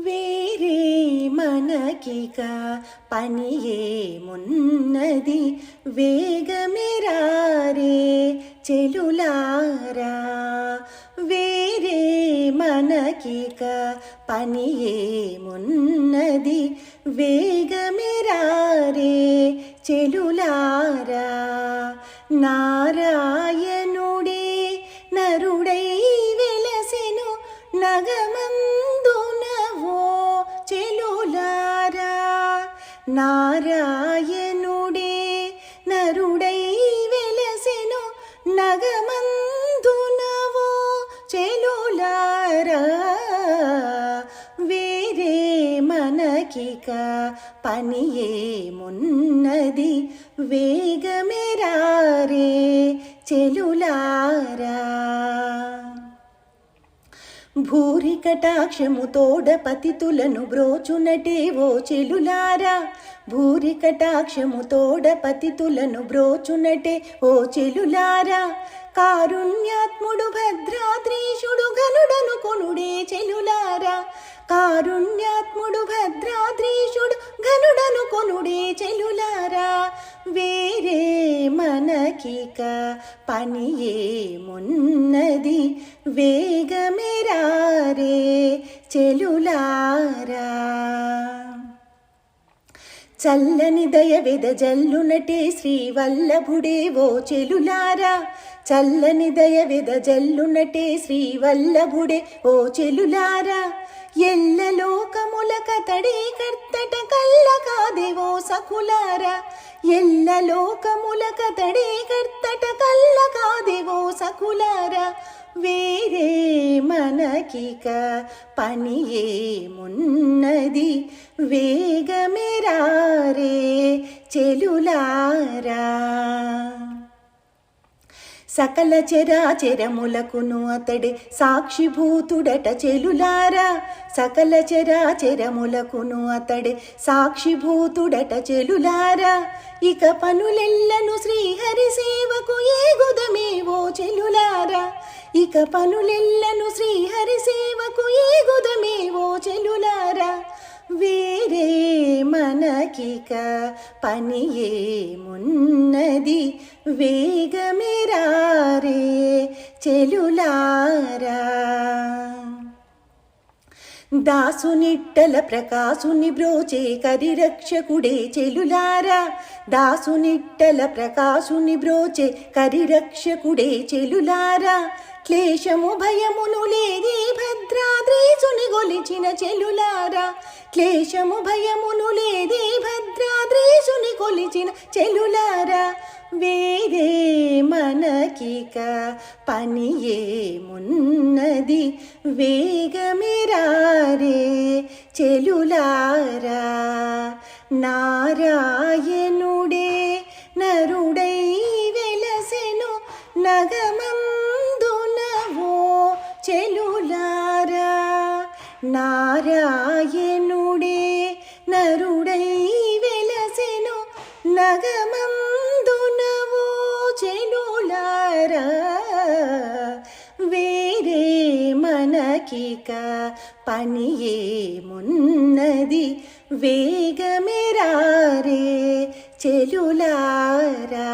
వేరే మనకిక పని ఏమున్నది, వేగమెరారే చెలులారా. వేరే మనకిక పని ఏమున్నది, వేగమెరారే చెలులారా. నారాయణుడే నరుడై వెలసెను నగమందునవో చెలులారా. నారాయణుడే నరుడై వెలసెను నగమందునవో చెలులారా. వేరే మనకిక పని ఏమున్నది, వేగమెరారే చెలులారా. భూరి కటాక్షము తోడ పతితులను బ్రోచునటే ఓ చెలులారా. భూరి కటాక్షము తోడ పతితులను బ్రోచునటే ఓ చెలులారా. కారుణ్యాత్ముడు భద్రాద్రీశుడు ఘనుడను కొనుడే చెలులారా. కారుణ్యాత్ముడు భద్రాద్రీశుడు ఘనుడను కొనుడే చెలులారా. వేరే మనకిక పని ఏమున్నది, వేగమెరారే చెలులారా. చల్లని దయ వెదజల్లునటే శ్రీవల్లభుడే ఓ చెలులారా. చల్లని దయ వెదజల్లునటే శ్రీవల్లభుడే ఓ చెలులారా. ఎల్ల లోకముల కతడే కర్తట కల్ల కాదేవో సకులారా. ఎల్ల లోకముల కతడే కర్తట కల్ల కాదేవో సకులారా. వేరే మనకిక పని ఏమున్నది, వేగమెరారే చెలులారా. సకల చరాచరములకును అతడే సాక్షిభూతుడట చెలులారా. సకల చరాచరములకును అతడే సాక్షిభూతుడట చెలులారా. ఇక పనులెల్లను శ్రీహరి సేవకు ఏగుదమేవో చెలులారా. ఇక పనులెల్లను శ్రీహరి సేవకు ఏగుదమేవో చెలులారా. వేరే మనకిక పని ఏమున్నది, వేగమెరారే చెలులారా. దాసునిట్టల ప్రకాశుని బ్రోచే కరిరక్షకుడే చెలులారా. దాసునిట్టల ప్రకాశుని బ్రోచే కరిరక్షకుడే చెలులారా. క్లేశము భయమును లేదే భద్రాద్రీసుని గొలిచిన చెలులారా. క్లేశము భయమును లేదే భద్రాద్రీసుని కొలిచిన చెలులారా. వేరే మనకిక పని ఏమున్నది, వేగమెరారే చెలులారా. నారాయణుడే నరుడై వెలసెను నగమందునవో చెలులారా. నారాయణుడే నరుడై వెలసెను నగమందునవో చెలులారా. వేరే మనకిక పని ఏమున్నది, వేగమెరారే చెలులారా.